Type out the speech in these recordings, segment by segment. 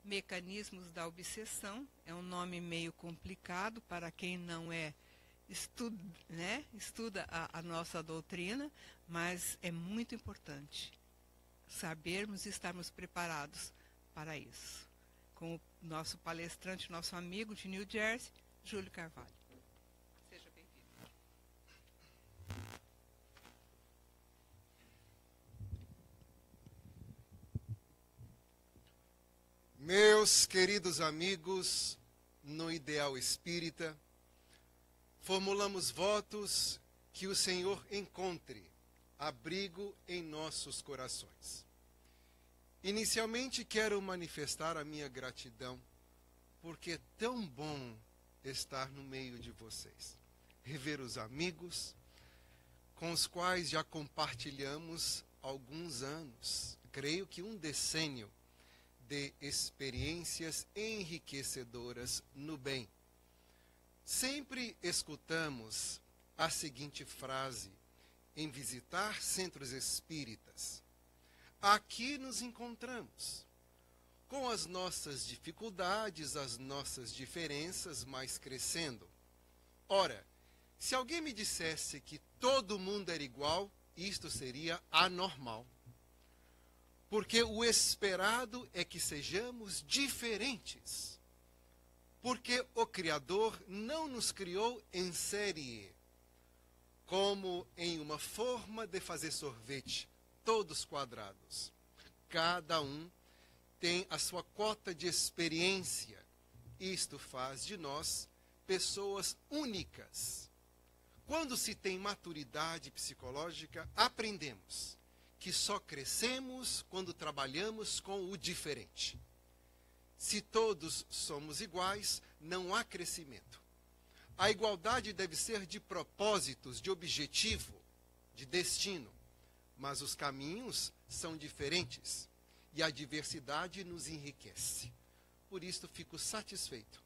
Mecanismos da Obsessão. É um nome meio complicado para quem não estuda a nossa doutrina, mas é muito importante sabermos e estarmos preparados para isso. Com o nosso palestrante, nosso amigo de New Jersey, Júlio Carvalho. Seja bem-vindo. Meus queridos amigos, no Ideal Espírita, formulamos votos que o Senhor encontre abrigo em nossos corações. Inicialmente quero manifestar a minha gratidão, porque é tão bom estar no meio de vocês. Rever os amigos com os quais já compartilhamos alguns anos, creio que um decênio de experiências enriquecedoras no bem. Sempre escutamos a seguinte frase em visitar centros espíritas: aqui nos encontramos, com as nossas dificuldades, as nossas diferenças, mas crescendo. Ora, se alguém me dissesse que todo mundo era igual, isto seria anormal. Porque o esperado é que sejamos diferentes. Porque o Criador não nos criou em série, como em uma forma de fazer sorvete, todos quadrados. Cada um tem a sua cota de experiência. Isto faz de nós pessoas únicas. Quando se tem maturidade psicológica, aprendemos que só crescemos quando trabalhamos com o diferente. Se todos somos iguais, não há crescimento. A igualdade deve ser de propósitos, de objetivo, de destino. Mas os caminhos são diferentes e a diversidade nos enriquece. Por isso fico satisfeito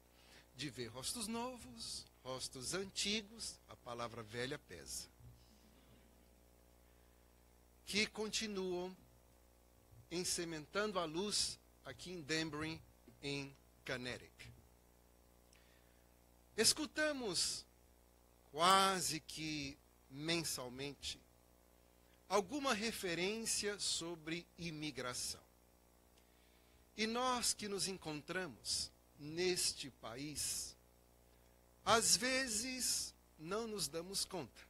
de ver rostos novos, rostos antigos, a palavra velha pesa, que continuam ensementando a luz aqui em Danbury, em Connecticut. Escutamos quase que mensalmente alguma referência sobre imigração. E nós que nos encontramos neste país, às vezes não nos damos conta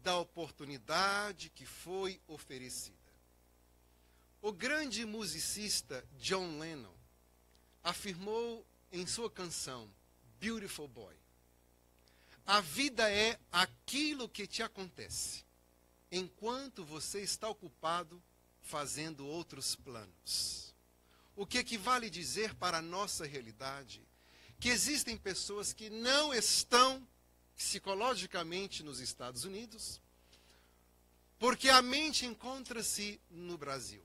da oportunidade que foi oferecida. O grande musicista John Lennon afirmou em sua canção Beautiful Boy: a vida é aquilo que te acontece enquanto você está ocupado fazendo outros planos. O que equivale dizer para a nossa realidade que existem pessoas que não estão psicologicamente nos Estados Unidos, porque a mente encontra-se no Brasil.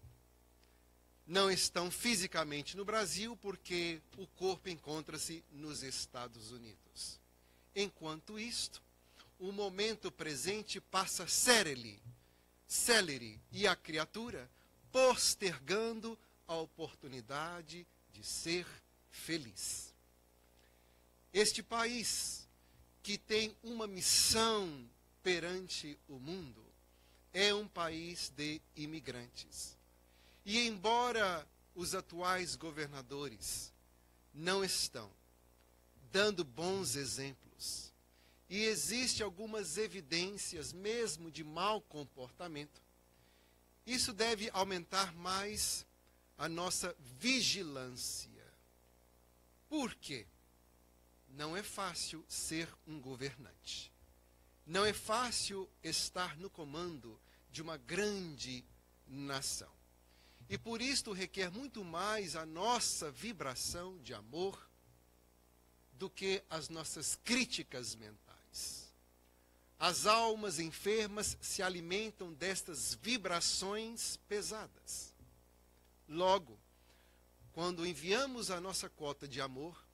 Não estão fisicamente no Brasil, porque o corpo encontra-se nos Estados Unidos. Enquanto isto, o momento presente passa célere, e a criatura postergando a oportunidade de ser feliz. Este país, que tem uma missão perante o mundo, é um país de imigrantes. E embora os atuais governadores não estão dando bons exemplos, e existem algumas evidências mesmo de mau comportamento, isso deve aumentar mais a nossa vigilância. Por quê? Não é fácil ser um governante. Não é fácil estar no comando de uma grande nação. E por isto requer muito mais a nossa vibração de amor do que as nossas críticas mentais. As almas enfermas se alimentam destas vibrações pesadas. Logo, quando enviamos a nossa cota de amor,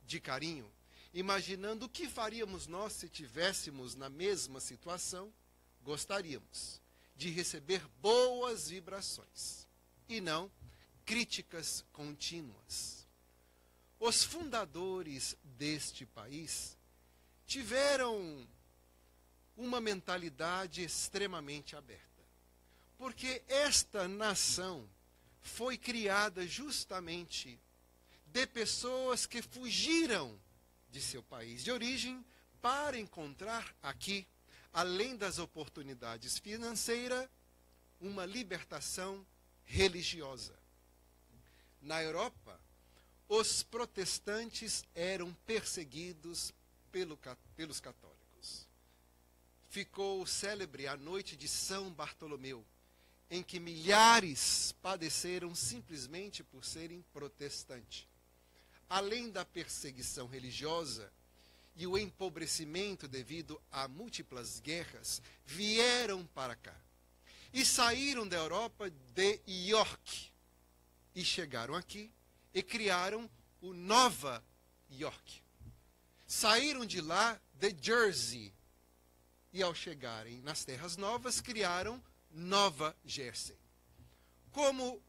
de carinho, imaginando o que faríamos nós se tivéssemos na mesma situação, gostaríamos de receber boas vibrações e não críticas contínuas. os fundadores deste país tiveram uma mentalidade extremamente aberta. Porque esta nação foi criada justamente de pessoas que fugiram de seu país de origem para encontrar aqui, além das oportunidades financeiras, uma libertação religiosa. Na Europa, os protestantes eram perseguidos pelos católicos. Ficou célebre a noite de São Bartolomeu, em que milhares padeceram simplesmente por serem protestantes. Além da perseguição religiosa e o empobrecimento devido a múltiplas guerras, vieram para cá e saíram da Europa de York e chegaram aqui e criaram o Nova York. Saíram de lá de Jersey e, ao chegarem nas Terras Novas, criaram Nova Jersey. Como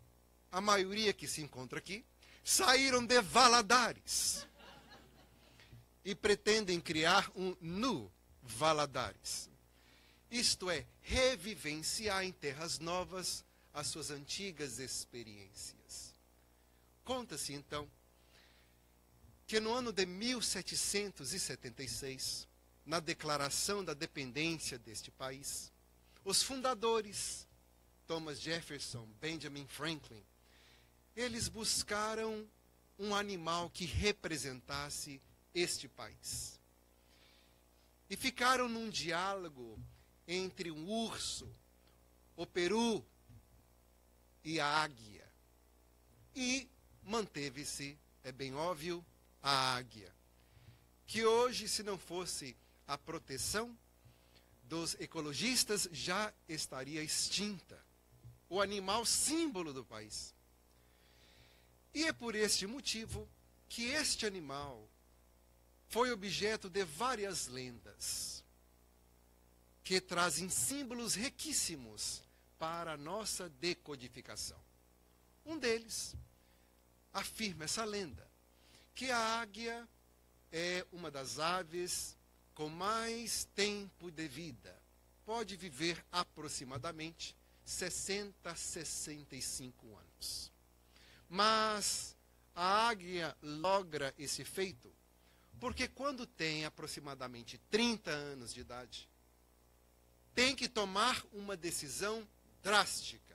a maioria que se encontra aqui, saíram de Valadares e pretendem criar um New Valadares. Isto é, revivenciar em Terras Novas as suas antigas experiências. Conta-se, então, que no ano de 1776, na declaração da dependência deste país, os fundadores, Thomas Jefferson, Benjamin Franklin, eles buscaram um animal que representasse este país. E ficaram num diálogo entre um urso, o peru e a águia. E manteve-se, é bem óbvio, a águia, que hoje, se não fosse a proteção dos ecologistas, já estaria extinta. O animal símbolo do país. E é por este motivo que este animal foi objeto de várias lendas, que trazem símbolos riquíssimos para a nossa decodificação. Um deles afirma essa lenda, que a águia é uma das aves com mais tempo de vida. Pode viver aproximadamente 60 a 65 anos. Mas a águia logra esse feito porque quando tem aproximadamente 30 anos de idade, tem que tomar uma decisão drástica.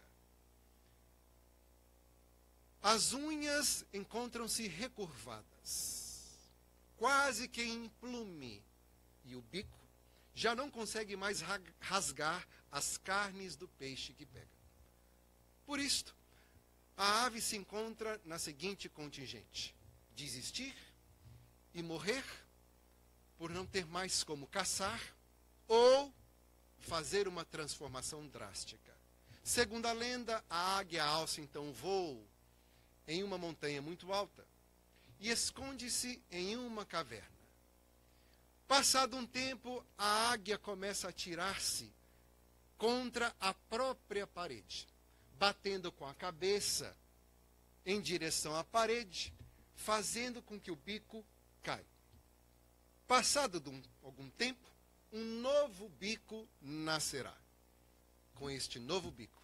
As unhas encontram-se recurvadas, quase que em plume, e o bico já não consegue mais rasgar as carnes do peixe que pega. Por isto, a ave se encontra na seguinte contingente: desistir e morrer por não ter mais como caçar, ou fazer uma transformação drástica. Segundo a lenda, a águia alça então voo em uma montanha muito alta e esconde-se em uma caverna. Passado um tempo, a águia começa a atirar-se contra a própria parede, batendo com a cabeça em direção à parede, fazendo com que o bico caia. Passado algum tempo, um novo bico nascerá. Com este novo bico,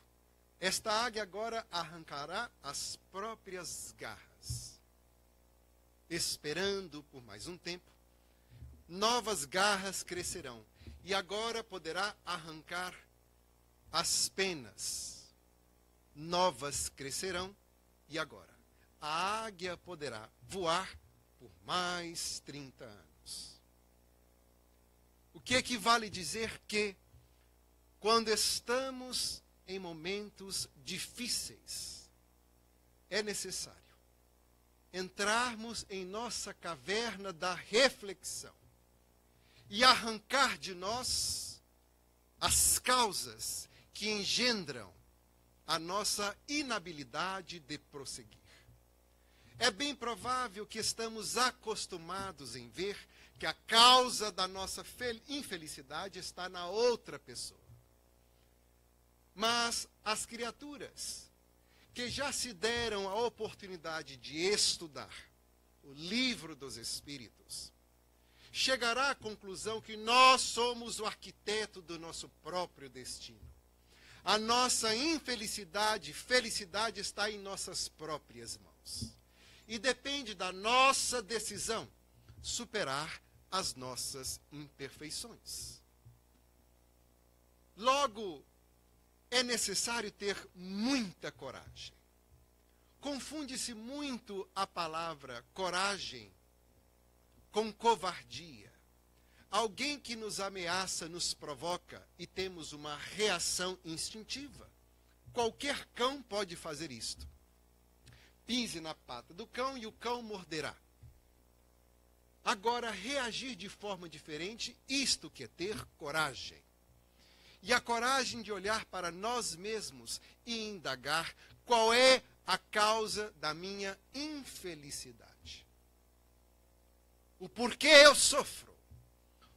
esta águia agora arrancará as próprias garras. Esperando por mais um tempo, novas garras crescerão e agora poderá arrancar as penas. Novas crescerão e agora a águia poderá voar por mais 30 anos. O que equivale dizer que, quando estamos em momentos difíceis, é necessário entrarmos em nossa caverna da reflexão e arrancar de nós as causas que engendram a nossa inabilidade de prosseguir. É bem provável que estamos acostumados em ver que a causa da nossa infelicidade está na outra pessoa. Mas as criaturas que já se deram a oportunidade de estudar o livro dos Espíritos, chegará à conclusão que nós somos o arquiteto do nosso próprio destino. A nossa infelicidade, felicidade está em nossas próprias mãos. E depende da nossa decisão superar as nossas imperfeições. Logo, é necessário ter muita coragem. Confunde-se muito a palavra coragem com covardia. Alguém que nos ameaça, nos provoca e temos uma reação instintiva. Qualquer cão pode fazer isto. Pise na pata do cão e o cão morderá. Agora, reagir de forma diferente, isto que é ter coragem. E a coragem de olhar para nós mesmos e indagar qual é a causa da minha infelicidade. O porquê eu sofro.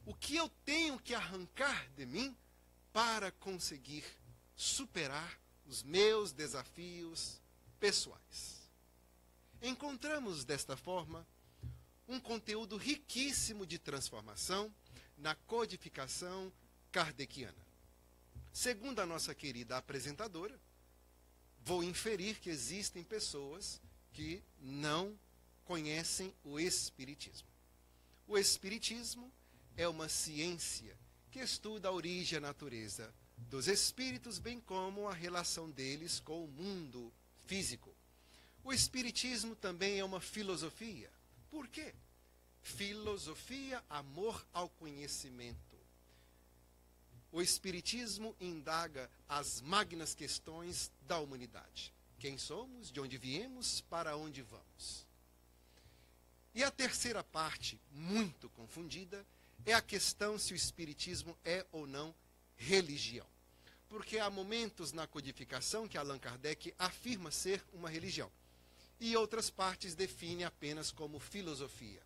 O que eu tenho que arrancar de mim para conseguir superar os meus desafios pessoais. Encontramos, desta forma, um conteúdo riquíssimo de transformação na codificação kardeciana. Segundo a nossa querida apresentadora, vou inferir que existem pessoas que não conhecem o Espiritismo. O Espiritismo é uma ciência que estuda a origem e a natureza dos espíritos, bem como a relação deles com o mundo físico. O Espiritismo também é uma filosofia. Por quê? Filosofia, amor ao conhecimento. O Espiritismo indaga as magnas questões da humanidade. Quem somos, de onde viemos, para onde vamos. E a terceira parte, muito confundida, é a questão se o Espiritismo é ou não religião. Porque há momentos na codificação que Allan Kardec afirma ser uma religião. E outras partes definem apenas como filosofia.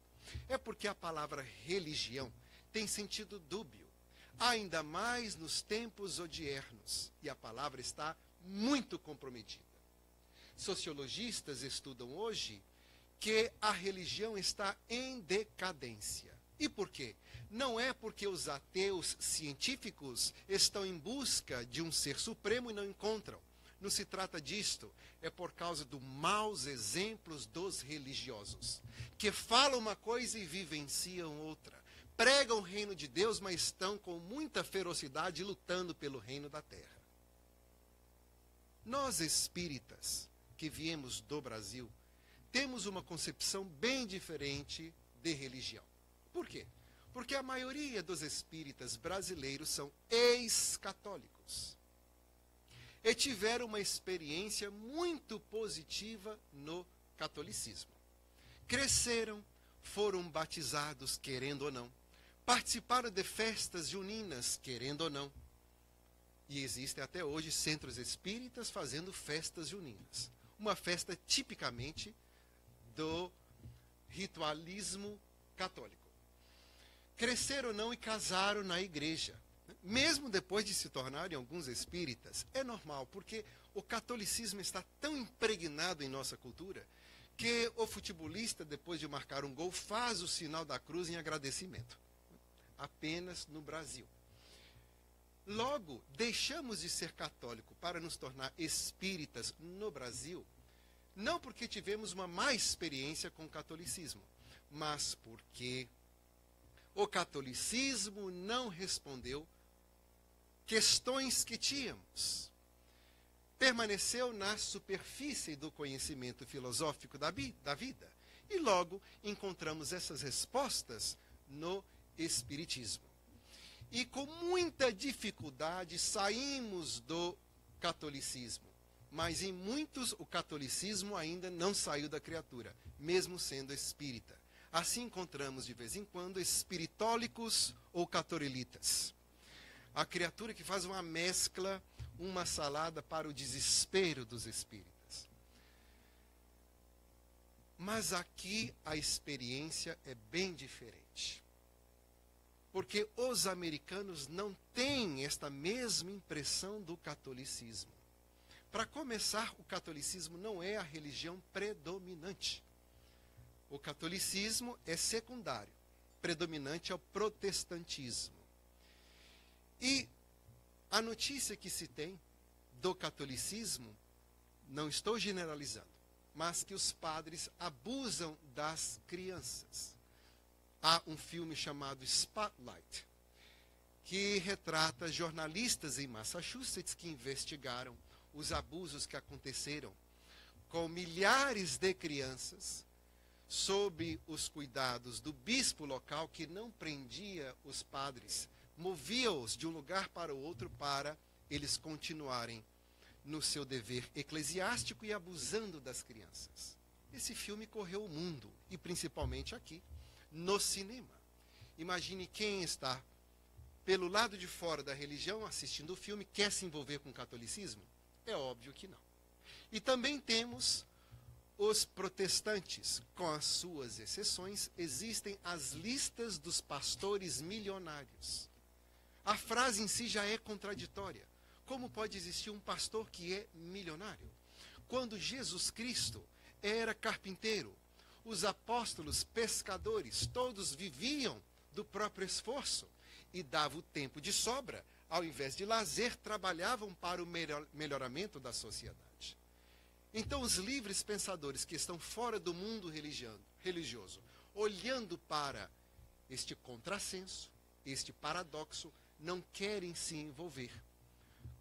É porque a palavra religião tem sentido dúbio, ainda mais nos tempos odiernos, e a palavra está muito comprometida. Sociologistas estudam hoje que a religião está em decadência. E por quê? Não é porque os ateus científicos estão em busca de um ser supremo e não encontram. Não se trata disto. É por causa dos maus exemplos dos religiosos, que falam uma coisa e vivenciam outra. Pregam o reino de Deus, mas estão com muita ferocidade lutando pelo reino da terra. Nós espíritas, que viemos do Brasil, temos uma concepção bem diferente de religião. Por quê? Porque a maioria dos espíritas brasileiros são ex-católicos. E tiveram uma experiência muito positiva no catolicismo. Cresceram, foram batizados, querendo ou não. Participaram de festas juninas, querendo ou não. E existem até hoje centros espíritas fazendo festas juninas. Uma festa tipicamente do ritualismo católico. Cresceram ou não e casaram na igreja. Mesmo depois de se tornarem alguns espíritas, é normal, porque o catolicismo está tão impregnado em nossa cultura que o futebolista, depois de marcar um gol, faz o sinal da cruz em agradecimento. Apenas no Brasil. Logo, deixamos de ser católico para nos tornar espíritas no Brasil, não porque tivemos uma má experiência com o catolicismo, mas porque o catolicismo não respondeu questões que tínhamos. Permaneceu na superfície do conhecimento filosófico da vida. E logo encontramos essas respostas no Espiritismo. E com muita dificuldade saímos do catolicismo. Mas em muitos o catolicismo ainda não saiu da criatura, mesmo sendo espírita. Assim encontramos de vez em quando espiritólicos ou catorilitas. A criatura que faz uma mescla, uma salada para o desespero dos espíritas. Mas aqui a experiência é bem diferente. Porque os americanos não têm esta mesma impressão do catolicismo. Para começar, o catolicismo não é a religião predominante. O catolicismo é secundário, predominante é o protestantismo. E a notícia que se tem do catolicismo, não estou generalizando, mas que os padres abusam das crianças. Há um filme chamado Spotlight, que retrata jornalistas em Massachusetts que investigaram os abusos que aconteceram com milhares de crianças sob os cuidados do bispo local, que não prendia os padres, movia-os de um lugar para o outro para eles continuarem no seu dever eclesiástico e abusando das crianças. Esse filme correu o mundo, e principalmente aqui, no cinema. Imagine quem está pelo lado de fora da religião assistindo o filme, quer se envolver com o catolicismo? É óbvio que não. E também temos os protestantes, com as suas exceções. Existem as listas dos pastores milionários. A frase em si já é contraditória. Como pode existir um pastor que é milionário? Quando Jesus Cristo era carpinteiro, os apóstolos pescadores, todos viviam do próprio esforço e dava o tempo de sobra, ao invés de lazer, trabalhavam para o melhoramento da sociedade. Então, os livres pensadores que estão fora do mundo religioso, olhando para este contrassenso, este paradoxo, não querem se envolver.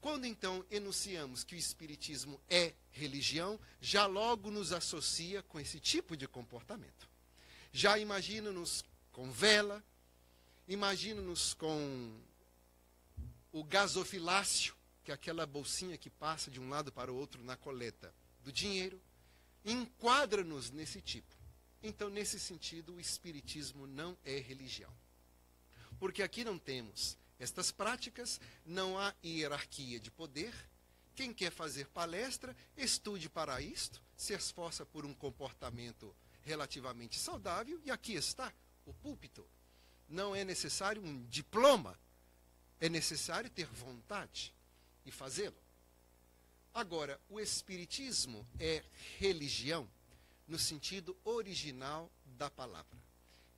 Quando, então, enunciamos que o espiritismo é religião, já logo nos associa com esse tipo de comportamento. Já imagina-nos com vela, imagina-nos com o gasofilácio, que é aquela bolsinha que passa de um lado para o outro na coleta do dinheiro, enquadra-nos nesse tipo. Então, nesse sentido, o espiritismo não é religião. Porque aqui não temos estas práticas, não há hierarquia de poder. Quem quer fazer palestra, estude para isto, se esforça por um comportamento relativamente saudável, e aqui está o púlpito. Não é necessário um diploma, é necessário ter vontade e fazê-lo. Agora, o espiritismo é religião no sentido original da palavra,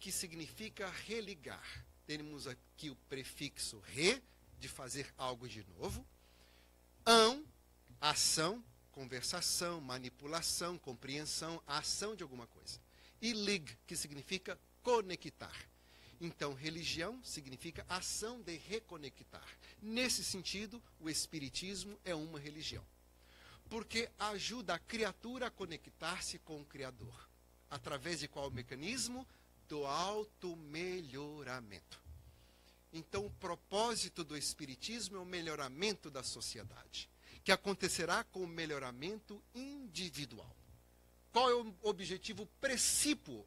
que significa religar. Temos aqui o prefixo re, de fazer algo de novo, ação, conversação, manipulação, compreensão, a ação de alguma coisa. E lig, que significa conectar. Então, religião significa ação de reconectar. Nesse sentido, o espiritismo é uma religião. Porque ajuda a criatura a conectar-se com o Criador. Através de qual mecanismo? Do automelhoramento. Então, o propósito do espiritismo é o melhoramento da sociedade, que acontecerá com o melhoramento individual. Qual é o objetivo precípuo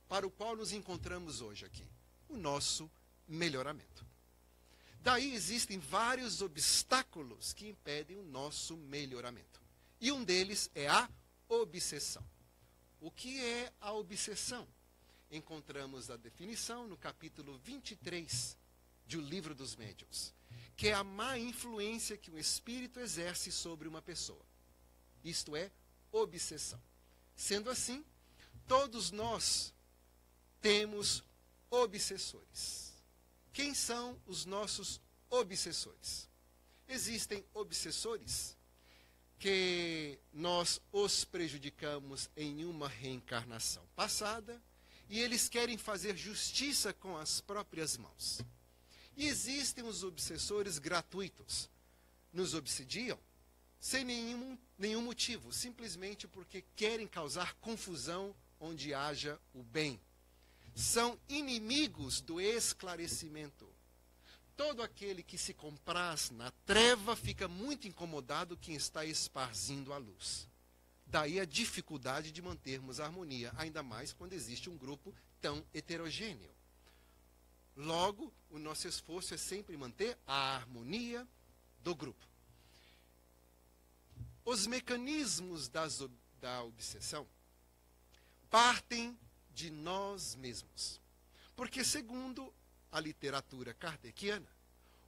para o qual nos encontramos hoje aqui? O nosso melhoramento. Daí existem vários obstáculos que impedem o nosso melhoramento. E um deles é a obsessão. O que é a obsessão? Encontramos a definição no capítulo 23 do Livro dos Médiuns, que é a má influência que o espírito exerce sobre uma pessoa. Isto é, obsessão. Sendo assim, todos nós temos obsessores. Quem são os nossos obsessores? Existem obsessores que nós os prejudicamos em uma reencarnação passada e eles querem fazer justiça com as próprias mãos. E existem os obsessores gratuitos. Nos obsidiam sem nenhum motivo, simplesmente porque querem causar confusão onde haja o bem. São inimigos do esclarecimento. Todo aquele que se compraz na treva fica muito incomodado quem está esparzindo a luz. Daí a dificuldade de mantermos a harmonia, ainda mais quando existe um grupo tão heterogêneo. Logo, o nosso esforço é sempre manter a harmonia do grupo. Os mecanismos da obsessão partem de nós mesmos. Porque, segundo a literatura kardeciana,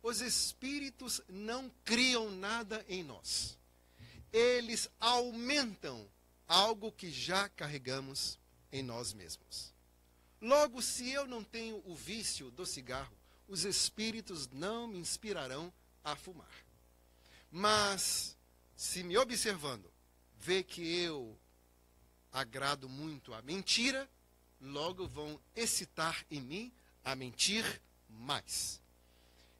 os espíritos não criam nada em nós. Eles aumentam algo que já carregamos em nós mesmos. Logo, se eu não tenho o vício do cigarro, os espíritos não me inspirarão a fumar. Mas, se me observando, vê que eu agrado muito a mentira, logo vão excitar em mim a mentir mais.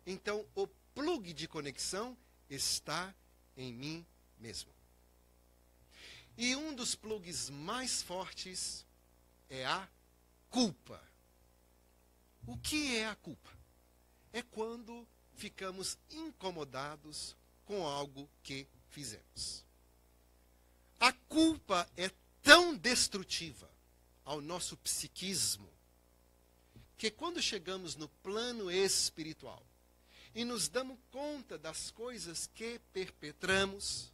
Então, o plug de conexão está em mim mesmo. E um dos plugs mais fortes é a culpa. O que é a culpa? É quando ficamos incomodados com algo que fizemos. A culpa é tão destrutiva ao nosso psiquismo que quando chegamos no plano espiritual e nos damos conta das coisas que perpetramos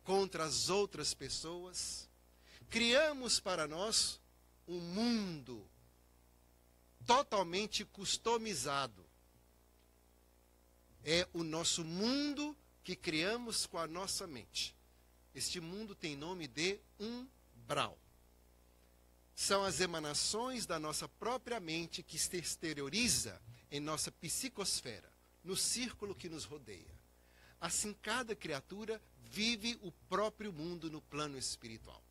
contra as outras pessoas, criamos para nós um mundo totalmente customizado. É o nosso mundo que criamos com a nossa mente. Este mundo tem nome de umbral. São as emanações da nossa própria mente que se exterioriza em nossa psicosfera, no círculo que nos rodeia. Assim, cada criatura vive o próprio mundo no plano espiritual.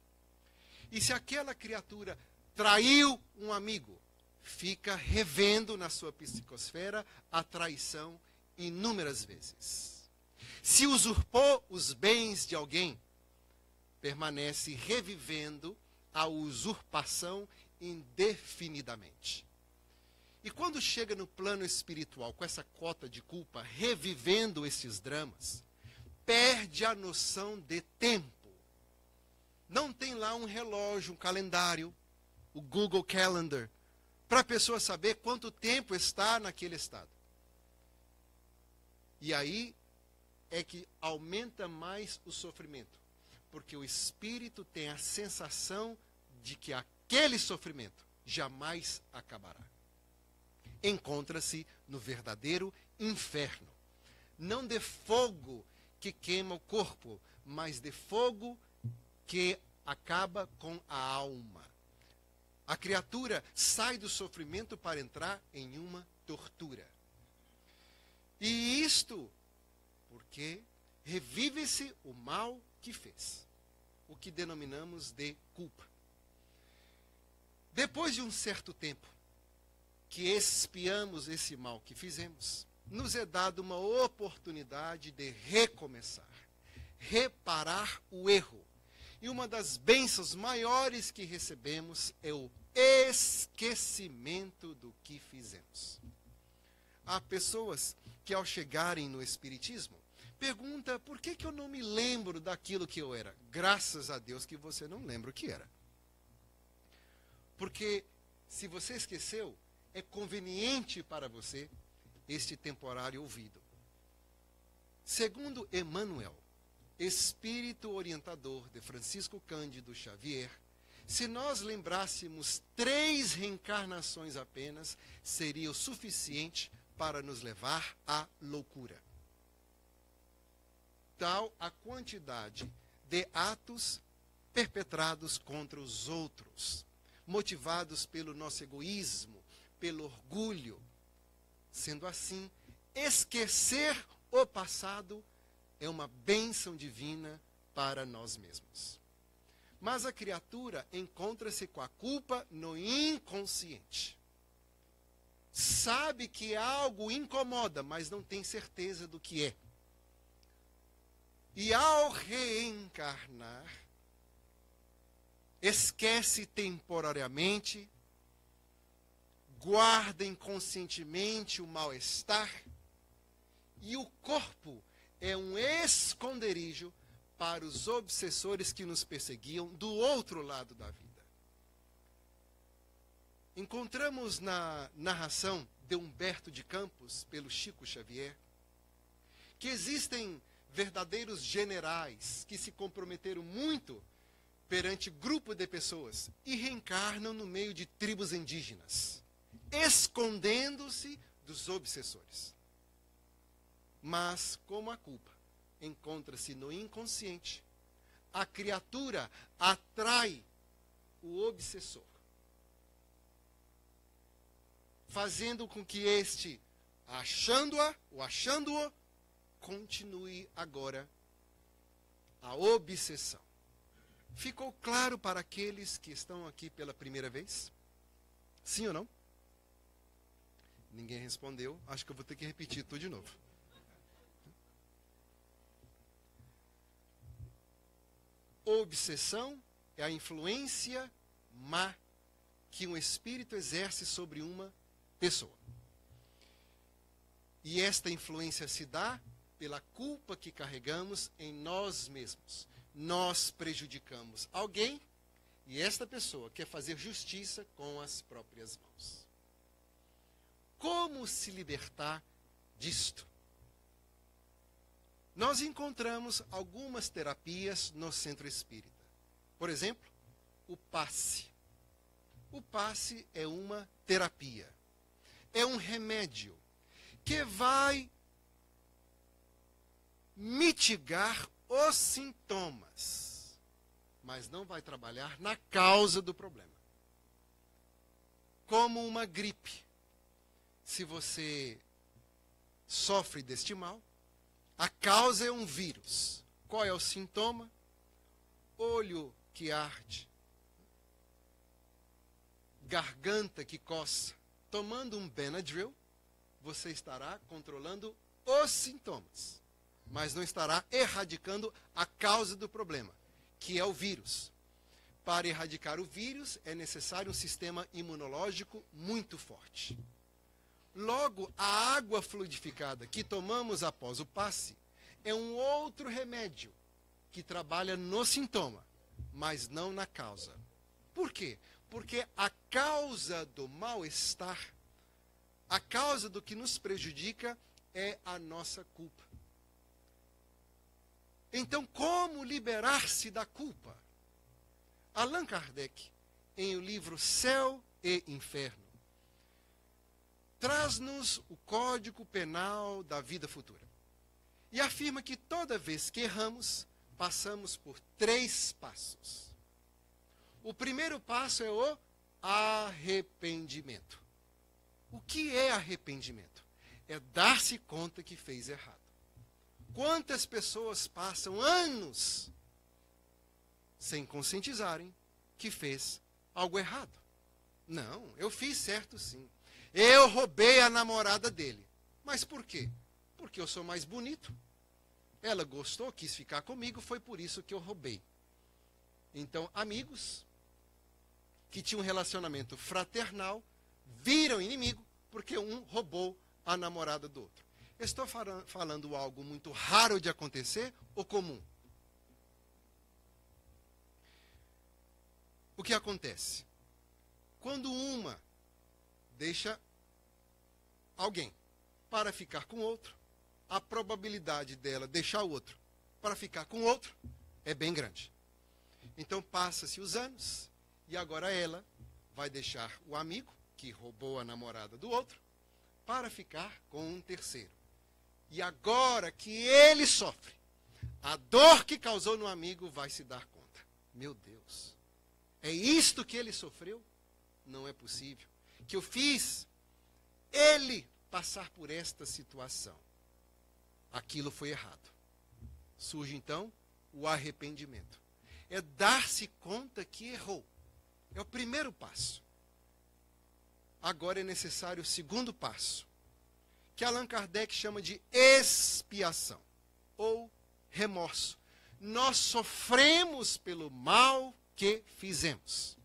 E se aquela criatura traiu um amigo, fica revendo na sua psicosfera a traição inúmeras vezes. Se usurpou os bens de alguém, permanece revivendo a usurpação indefinidamente. E quando chega no plano espiritual com essa cota de culpa, revivendo esses dramas, perde a noção de tempo. Não tem lá um relógio, um calendário, o Google Calendar, para a pessoa saber quanto tempo está naquele estado. E aí é que aumenta mais o sofrimento, porque o espírito tem a sensação de que aquele sofrimento jamais acabará. Encontra-se no verdadeiro inferno. Não de fogo que queima o corpo, mas de fogo que acaba com a alma. A criatura sai do sofrimento para entrar em uma tortura. E isto porque revive-se o mal que fez, o que denominamos de culpa. Depois de um certo tempo que expiamos esse mal que fizemos, nos é dada uma oportunidade de recomeçar, reparar o erro. E uma das bênçãos maiores que recebemos é o esquecimento do que fizemos. Há pessoas que, ao chegarem no Espiritismo, perguntam por que eu não me lembro daquilo que eu era. Graças a Deus que você não lembra o que era. Porque se você esqueceu, é conveniente para você este temporário ouvido. Segundo Emmanuel, espírito orientador de Francisco Cândido Xavier, se nós lembrássemos 3 reencarnações apenas, seria o suficiente para nos levar à loucura. Tal a quantidade de atos perpetrados contra os outros, motivados pelo nosso egoísmo, pelo orgulho. Sendo assim, esquecer o passado é uma bênção divina para nós mesmos. Mas a criatura encontra-se com a culpa no inconsciente. Sabe que algo incomoda, mas não tem certeza do que é. E ao reencarnar, esquece temporariamente, guarda inconscientemente o mal-estar, e o corpo é um esconderijo para os obsessores que nos perseguiam do outro lado da vida. Encontramos na narração de Humberto de Campos, pelo Chico Xavier, que existem verdadeiros generais que se comprometeram muito perante grupo de pessoas e reencarnam no meio de tribos indígenas, escondendo-se dos obsessores. Mas, como a culpa encontra-se no inconsciente, a criatura atrai o obsessor. fazendo com que este, achando-a ou achando-o, continue agora a obsessão. Ficou claro para aqueles que estão aqui pela primeira vez? Sim ou não? Ninguém respondeu. Acho que eu vou ter que repetir tudo de novo. Obsessão é a influência má que um espírito exerce sobre uma pessoa. E esta influência se dá pela culpa que carregamos em nós mesmos. Nós prejudicamos alguém e esta pessoa quer fazer justiça com as próprias mãos. Como se libertar disto? Nós encontramos algumas terapias no centro espírita. Por exemplo, o passe. O passe é uma terapia. É um remédio que vai mitigar os sintomas, mas não vai trabalhar na causa do problema. Como uma gripe. Se você sofre deste mal, a causa é um vírus. Qual é o sintoma? Olho que arde, garganta que coça. Tomando um Benadryl, você estará controlando os sintomas, mas não estará erradicando a causa do problema, que é o vírus. Para erradicar o vírus, é necessário um sistema imunológico muito forte. Logo, a água fluidificada que tomamos após o passe é um outro remédio que trabalha no sintoma, mas não na causa. Por quê? Porque a causa do mal-estar, a causa do que nos prejudica é a nossa culpa. Então, como liberar-se da culpa? Allan Kardec, em o livro Céu e Inferno, traz-nos o Código Penal da vida futura. E afirma que toda vez que erramos, passamos por 3 passos. O primeiro passo é o arrependimento. O que é arrependimento? É dar-se conta que fez errado. Quantas pessoas passam anos sem conscientizarem que fez algo errado? Não, eu fiz certo sim. Eu roubei a namorada dele. Mas por quê? Porque eu sou mais bonito. Ela gostou, quis ficar comigo, foi por isso que eu roubei. Então, amigos que tinham um relacionamento fraternal viram inimigo porque um roubou a namorada do outro. Estou falando algo muito raro de acontecer ou comum? O que acontece? Quando uma deixa alguém para ficar com outro, a probabilidade dela deixar o outro para ficar com outro é bem grande. Então passa-se os anos e agora ela vai deixar o amigo que roubou a namorada do outro para ficar com um terceiro. E agora que ele sofre, a dor que causou no amigo vai se dar conta. Meu Deus, é isto que ele sofreu? Não é possível que eu fiz ele passar por esta situação. Aquilo foi errado. Surge então o arrependimento. É dar-se conta que errou. É o primeiro passo. Agora é necessário o segundo passo, que Allan Kardec chama de expiação ou remorso. Nós sofremos pelo mal que fizemos.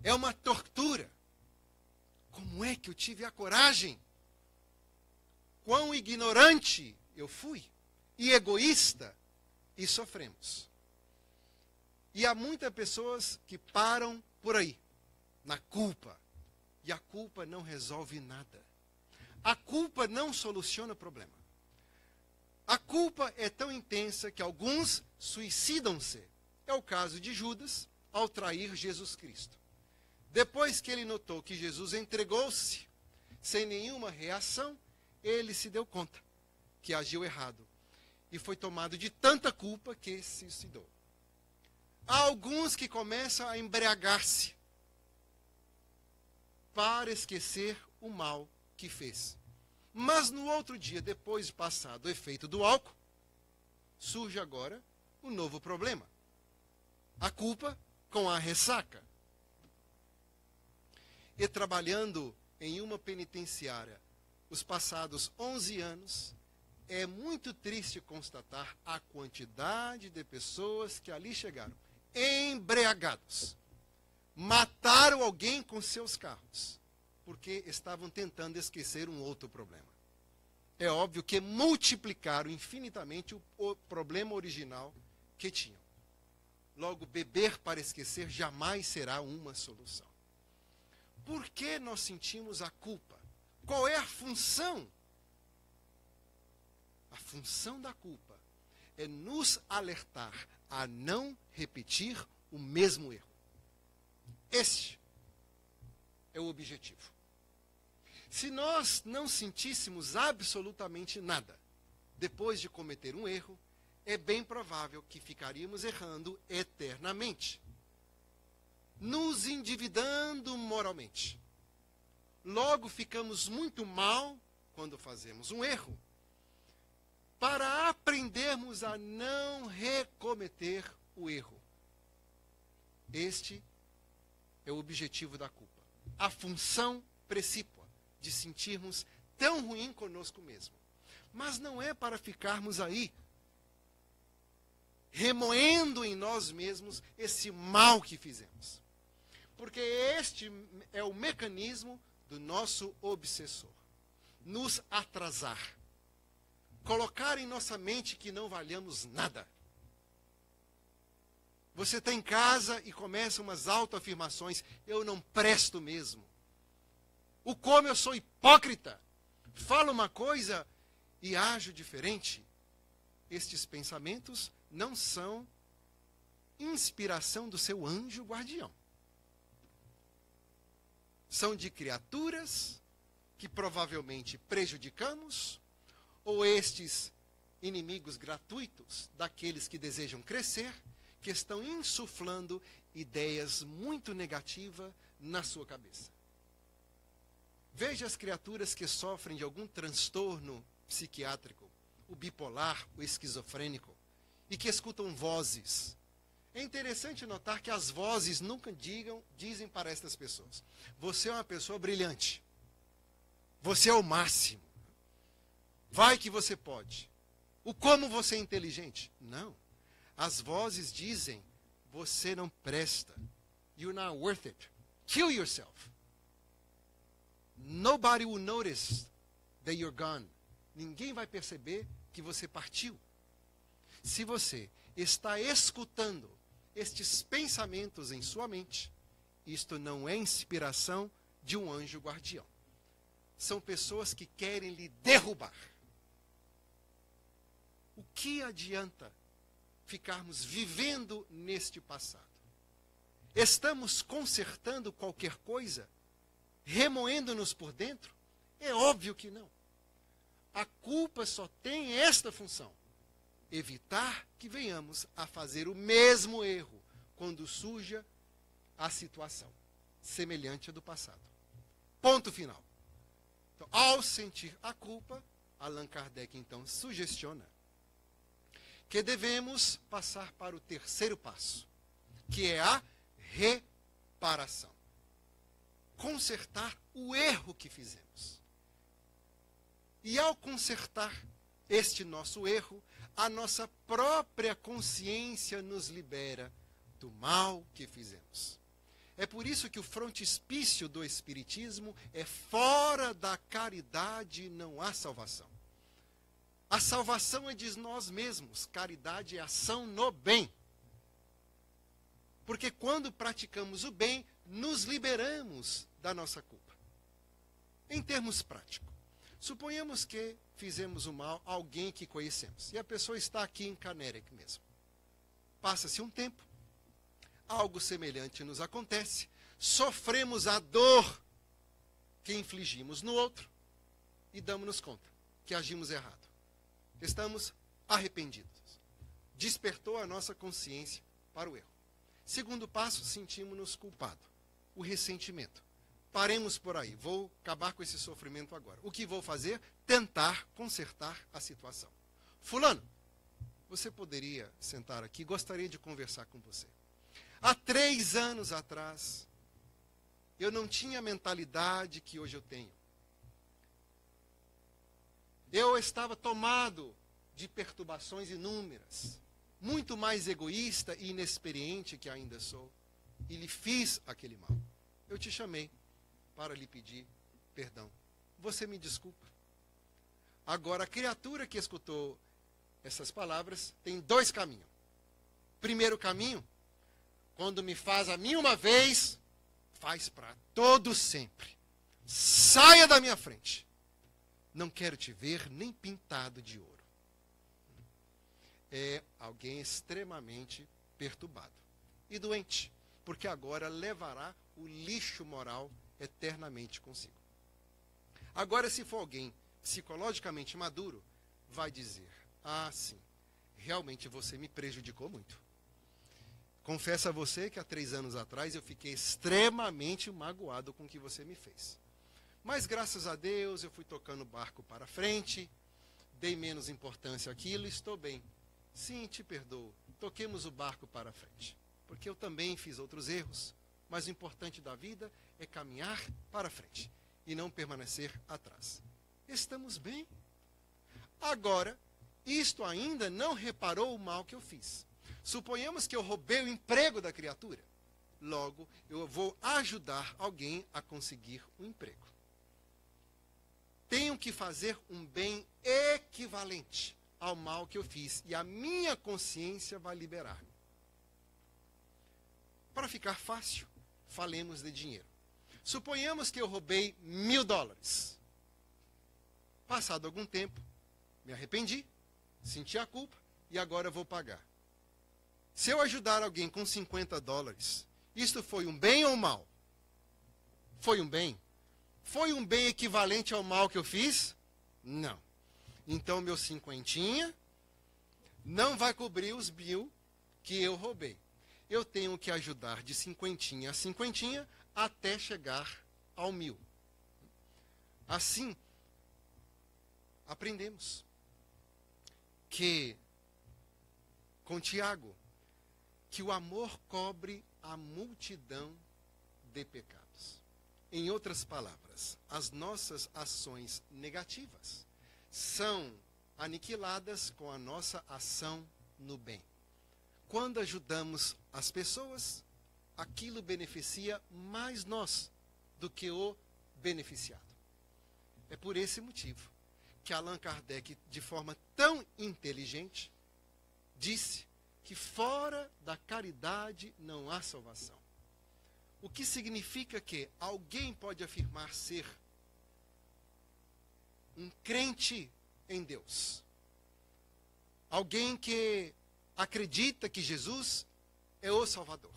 É uma tortura. Como é que eu tive a coragem? Quão ignorante eu fui e egoísta, e sofremos. E há muitas pessoas que param por aí, na culpa. E a culpa não resolve nada. A culpa não soluciona o problema. A culpa é tão intensa que alguns suicidam-se. É o caso de Judas ao trair Jesus Cristo. Depois que ele notou que Jesus entregou-se sem nenhuma reação, ele se deu conta que agiu errado. E foi tomado de tanta culpa que se suicidou. Há alguns que começam a embriagar-se para esquecer o mal que fez. Mas no outro dia, depois de passado o efeito do álcool, surge agora um novo problema. A culpa com a ressaca. E trabalhando em uma penitenciária os passados 11 anos, é muito triste constatar a quantidade de pessoas que ali chegaram embriagados. Mataram alguém com seus carros, porque estavam tentando esquecer um outro problema. É óbvio que multiplicaram infinitamente o problema original que tinham. Logo, beber para esquecer jamais será uma solução. Por que nós sentimos a culpa? Qual é a função? A função da culpa é nos alertar a não repetir o mesmo erro. Este é o objetivo. Se nós não sentíssemos absolutamente nada depois de cometer um erro, é bem provável que ficaríamos errando eternamente, nos endividando moralmente. Logo, ficamos muito mal quando fazemos um erro, para aprendermos a não recometer o erro. Este é o objetivo da culpa. A função precípua de sentirmos tão ruim conosco mesmo. Mas não é para ficarmos aí, remoendo em nós mesmos esse mal que fizemos. Porque este é o mecanismo do nosso obsessor. Nos atrasar. Colocar em nossa mente que não valhamos nada. Você está em casa e começa umas autoafirmações. Eu não presto mesmo. Como eu sou hipócrita. Falo uma coisa e ajo diferente. Estes pensamentos não são inspiração do seu anjo guardião. São de criaturas que provavelmente prejudicamos, ou estes inimigos gratuitos daqueles que desejam crescer, que estão insuflando ideias muito negativas na sua cabeça. Veja as criaturas que sofrem de algum transtorno psiquiátrico, o bipolar, o esquizofrênico, e que escutam vozes. É interessante notar que as vozes nunca dizem para estas pessoas: você é uma pessoa brilhante, você é o máximo, vai que você pode, como você é inteligente. Não. As vozes dizem: você não presta, you're not worth it, kill yourself. Nobody will notice that you're gone. Ninguém vai perceber que você partiu. Se você está escutando estes pensamentos em sua mente, isto não é inspiração de um anjo guardião. São pessoas que querem lhe derrubar. O que adianta ficarmos vivendo neste passado? Estamos consertando qualquer coisa? Remoendo-nos por dentro? É óbvio que não. A culpa só tem esta função: evitar que venhamos a fazer o mesmo erro quando surja a situação semelhante à do passado. Ponto final. Então, ao sentir a culpa, Allan Kardec então sugestiona que devemos passar para o terceiro passo, que é a reparação. Consertar o erro que fizemos. E ao consertar este nosso erro, a nossa própria consciência nos libera do mal que fizemos. É por isso que o frontispício do Espiritismo é: fora da caridade não há salvação. A salvação é de nós mesmos. Caridade é ação no bem. Porque quando praticamos o bem, nos liberamos da nossa culpa. Em termos práticos, suponhamos que fizemos o mal a alguém que conhecemos. E a pessoa está aqui em Canérec mesmo. Passa-se um tempo, algo semelhante nos acontece, sofremos a dor que infligimos no outro e damos-nos conta que agimos errado. Estamos arrependidos. Despertou a nossa consciência para o erro. Segundo passo, sentimos-nos culpados. O ressentimento. paremos por aí. Vou acabar com esse sofrimento agora. O que vou fazer? Tentar consertar a situação. Fulano, você poderia sentar aqui? Gostaria de conversar com você. Há 3 anos atrás, eu não tinha a mentalidade que hoje eu tenho. Eu estava tomado de perturbações inúmeras, muito mais egoísta e inexperiente que ainda sou, e lhe fiz aquele mal. Eu te chamei para lhe pedir perdão. Você me desculpa. Agora, a criatura que escutou essas palavras tem 2 caminhos. Primeiro caminho, quando me faz a mim uma vez, faz para todo sempre. Saia da minha frente. Não quero te ver nem pintado de ouro. É alguém extremamente perturbado e doente, porque agora levará o lixo moral eternamente consigo. Agora, se for alguém psicologicamente maduro, vai dizer: ah, sim, realmente você me prejudicou muito. Confesso a você que há 3 anos atrás eu fiquei extremamente magoado com o que você me fez. Mas graças a Deus eu fui tocando o barco para frente, dei menos importância àquilo e estou bem. Sim, te perdoo, toquemos o barco para frente. Porque eu também fiz outros erros, mas o importante da vida é caminhar para frente e não permanecer atrás. Estamos bem? Agora, isto ainda não reparou o mal que eu fiz. Suponhamos que eu roubei o emprego da criatura. Logo, eu vou ajudar alguém a conseguir um emprego. Tenho que fazer um bem equivalente ao mal que eu fiz. E a minha consciência vai liberar-me. Para ficar fácil, falemos de dinheiro. Suponhamos que eu roubei $1.000. Passado algum tempo, me arrependi, senti a culpa e agora eu vou pagar. Se eu ajudar alguém com $50, isto foi um bem ou um mal? Foi um bem? Foi um bem equivalente ao mal que eu fiz? Não. Então, meu 50 não vai cobrir os 1.000 que eu roubei. Eu tenho que ajudar de 50 a 50 até chegar ao 1.000. Assim, aprendemos que, com Tiago, que o amor cobre a multidão de pecados. Em outras palavras, as nossas ações negativas são aniquiladas com a nossa ação no bem. Quando ajudamos as pessoas, aquilo beneficia mais nós do que o beneficiado. É por esse motivo que Allan Kardec, de forma tão inteligente, disse que fora da caridade não há salvação. O que significa que alguém pode afirmar ser um crente em Deus. Alguém que acredita que Jesus é o Salvador.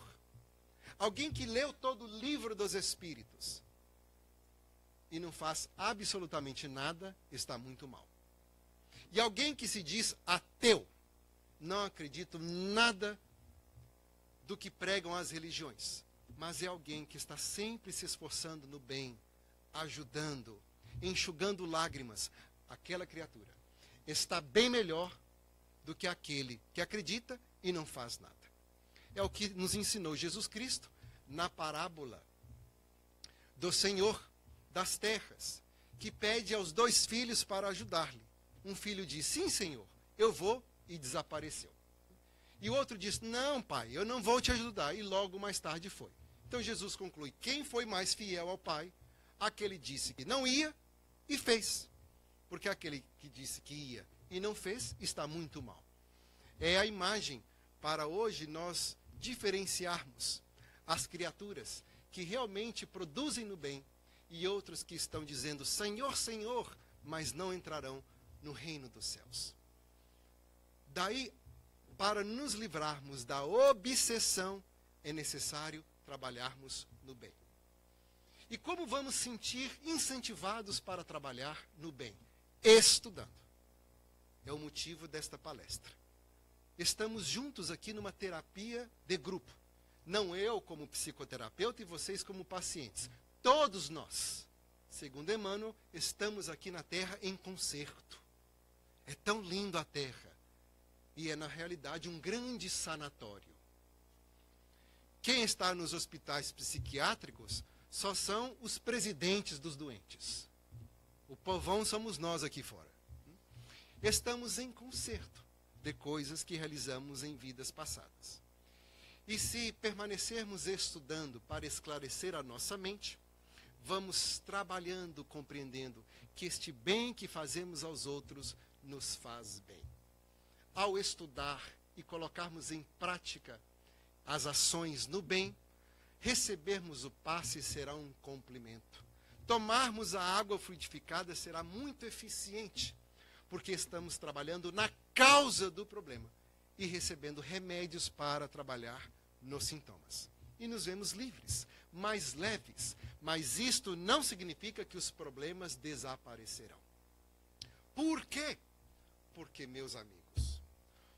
Alguém que leu todo o livro dos Espíritos e não faz absolutamente nada, está muito mal. E alguém que se diz ateu, não acredita nada do que pregam as religiões, mas é alguém que está sempre se esforçando no bem, ajudando, enxugando lágrimas. Aquela criatura está bem melhor do que aquele que acredita e não faz nada. É o que nos ensinou Jesus Cristo na parábola do Senhor das terras, que pede aos 2 filhos para ajudar-lhe. Um filho diz: sim, Senhor, eu vou, e desapareceu. E o outro diz: não, pai, eu não vou te ajudar, e logo mais tarde foi. Então Jesus conclui: quem foi mais fiel ao pai? Aquele disse que não ia e fez. Porque aquele que disse que ia e não fez, está muito mal. É a imagem para hoje nós diferenciarmos as criaturas que realmente produzem no bem e outros que estão dizendo Senhor, Senhor, mas não entrarão no reino dos céus. Daí, para nos livrarmos da obsessão, é necessário trabalharmos no bem. E como vamos sentir incentivados para trabalhar no bem? Estudando. É o motivo desta palestra. Estamos juntos aqui numa terapia de grupo. Não eu como psicoterapeuta e vocês como pacientes. todos nós, segundo Emmanuel, estamos aqui na Terra em concerto. É tão lindo a Terra. E é, na realidade, um grande sanatório. Quem está nos hospitais psiquiátricos só são os presidentes dos doentes. O povão somos nós aqui fora. Estamos em concerto de coisas que realizamos em vidas passadas. E se permanecermos estudando para esclarecer a nossa mente, vamos trabalhando, compreendendo que este bem que fazemos aos outros nos faz bem. Ao estudar e colocarmos em prática as ações no bem, recebermos o passe será um complemento. Tomarmos a água frutificada será muito eficiente, porque estamos trabalhando na causa do problema e recebendo remédios para trabalhar nos sintomas. E nos vemos livres, mais leves, mas isto não significa que os problemas desaparecerão. Por quê? Porque, meus amigos,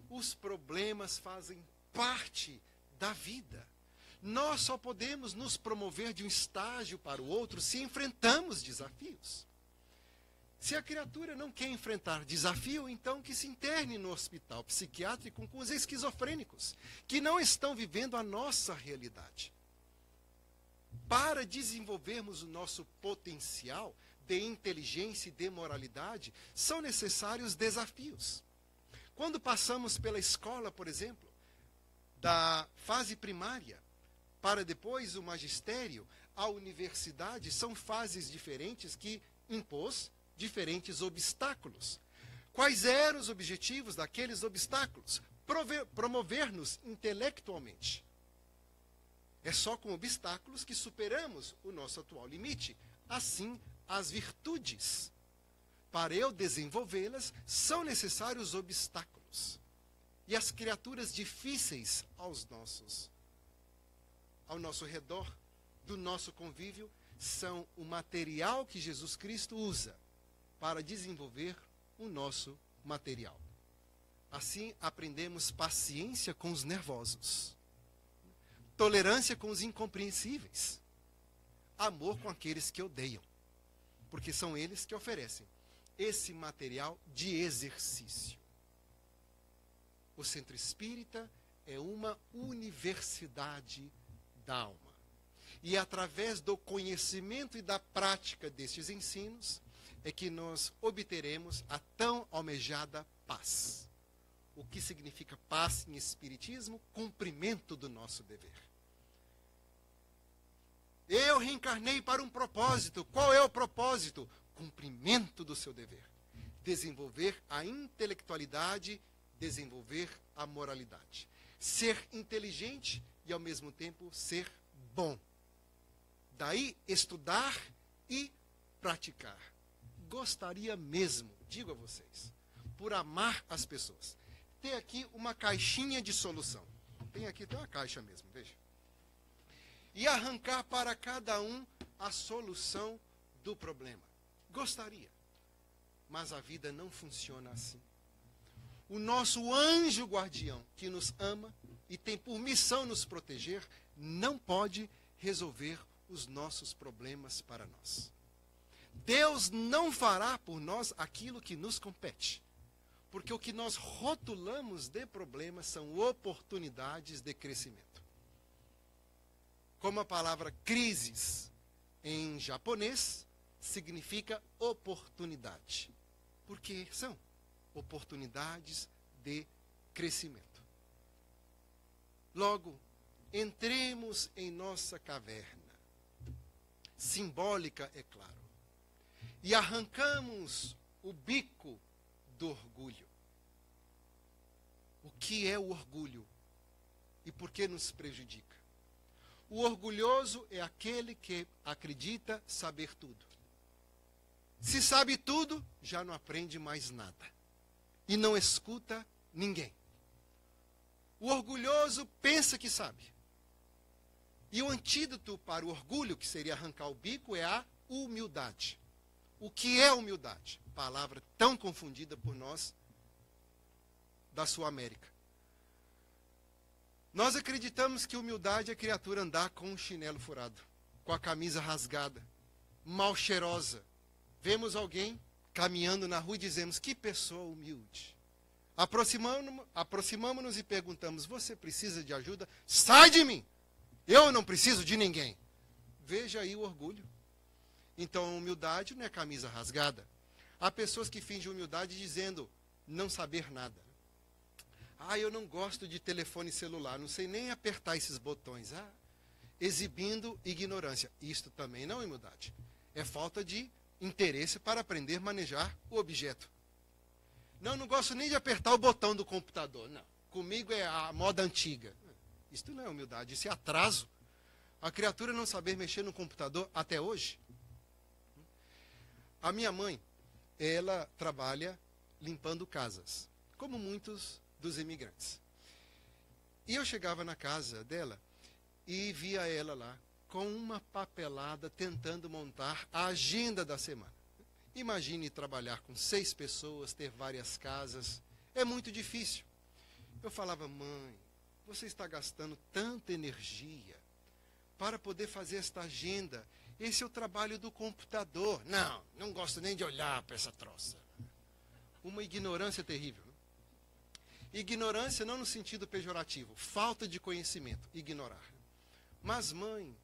os problemas fazem parte da vida. Nós só podemos nos promover de um estágio para o outro se enfrentamos desafios. Se a criatura não quer enfrentar desafio, então que se interne no hospital psiquiátrico com os esquizofrênicos, que não estão vivendo a nossa realidade. Para desenvolvermos o nosso potencial de inteligência e de moralidade, são necessários desafios. Quando passamos pela escola, por exemplo, da fase primária, para depois o magistério, a universidade, são fases diferentes que impôs diferentes obstáculos. Quais eram os objetivos daqueles obstáculos? Promover-nos intelectualmente. É só com obstáculos que superamos o nosso atual limite. Assim, as virtudes. Para eu desenvolvê-las, são necessários obstáculos. E as criaturas difíceis ao nosso redor, do nosso convívio, são o material que Jesus Cristo usa para desenvolver o nosso material. Assim, aprendemos paciência com os nervosos, tolerância com os incompreensíveis, amor com aqueles que odeiam, porque são eles que oferecem esse material de exercício. O Centro Espírita é uma universidade da alma. E através do conhecimento e da prática destes ensinos, é que nós obteremos a tão almejada paz. O que significa paz em Espiritismo? Cumprimento do nosso dever. Eu reencarnei para um propósito. Qual é o propósito? Cumprimento do seu dever. Desenvolver a intelectualidade, desenvolver a moralidade. Ser inteligente e, ao mesmo tempo, ser bom. Daí, estudar e praticar. Gostaria mesmo, digo a vocês, por amar as pessoas, ter aqui uma caixinha de solução. Tem uma caixa mesmo, veja. E arrancar para cada um a solução do problema. Gostaria. Mas a vida não funciona assim. O nosso anjo guardião, que nos ama e tem por missão nos proteger, não pode resolver os nossos problemas para nós. Deus não fará por nós aquilo que nos compete. Porque o que nós rotulamos de problemas são oportunidades de crescimento. Como a palavra crises em japonês significa oportunidade. Porque são oportunidades de crescimento. Logo, entremos em nossa caverna. Simbólica, é claro. E arrancamos o bico do orgulho. O que é o orgulho? E por que nos prejudica? O orgulhoso é aquele que acredita saber tudo. Se sabe tudo, já não aprende mais nada. E não escuta ninguém. O orgulhoso pensa que sabe. E o antídoto para o orgulho, que seria arrancar o bico, é a humildade. O que é humildade? Palavra tão confundida por nós da Sul-América. Nós acreditamos que humildade é a criatura andar com um chinelo furado. com a camisa rasgada, mal cheirosa. Vemos alguém caminhando na rua e dizemos, que pessoa humilde. Aproximamos-nos e perguntamos, você precisa de ajuda? Sai de mim! Eu não preciso de ninguém. Veja aí o orgulho. Então, a humildade não é camisa rasgada. Há pessoas que fingem humildade dizendo não saber nada. Eu não gosto de telefone celular, não sei nem apertar esses botões. Exibindo ignorância. Isto também não é humildade. É falta de interesse para aprender a manejar o objeto. Não gosto nem de apertar o botão do computador. Não, comigo é a moda antiga. Isto não é humildade, isso é atraso. A criatura não saber mexer no computador até hoje. A minha mãe, ela trabalha limpando casas, como muitos dos imigrantes. E eu chegava na casa dela e via ela lá, com uma papelada, tentando montar a agenda da semana. Imagine trabalhar com 6 pessoas, ter várias casas. É muito difícil. Eu falava, mãe, você está gastando tanta energia para poder fazer esta agenda. Esse é o trabalho do computador. Não gosto nem de olhar para essa troça. Uma ignorância terrível. Ignorância não no sentido pejorativo. Falta de conhecimento. Ignorar. Mas, mãe,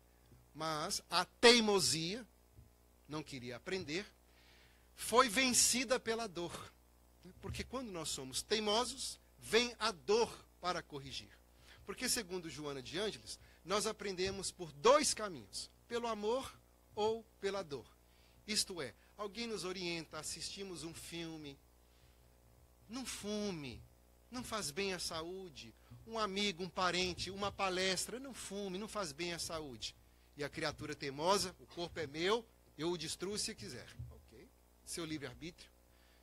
a teimosia, não queria aprender, foi vencida pela dor. Porque quando nós somos teimosos, vem a dor para corrigir. Porque, segundo Joana de Ângeles, nós aprendemos por 2 caminhos, pelo amor ou pela dor. Isto é, alguém nos orienta, assistimos um filme, não fume, não faz bem à saúde. Um amigo, um parente, uma palestra, não fume, não faz bem à saúde. E a criatura teimosa, o corpo é meu, eu o destruo se quiser. Ok? Seu livre-arbítrio.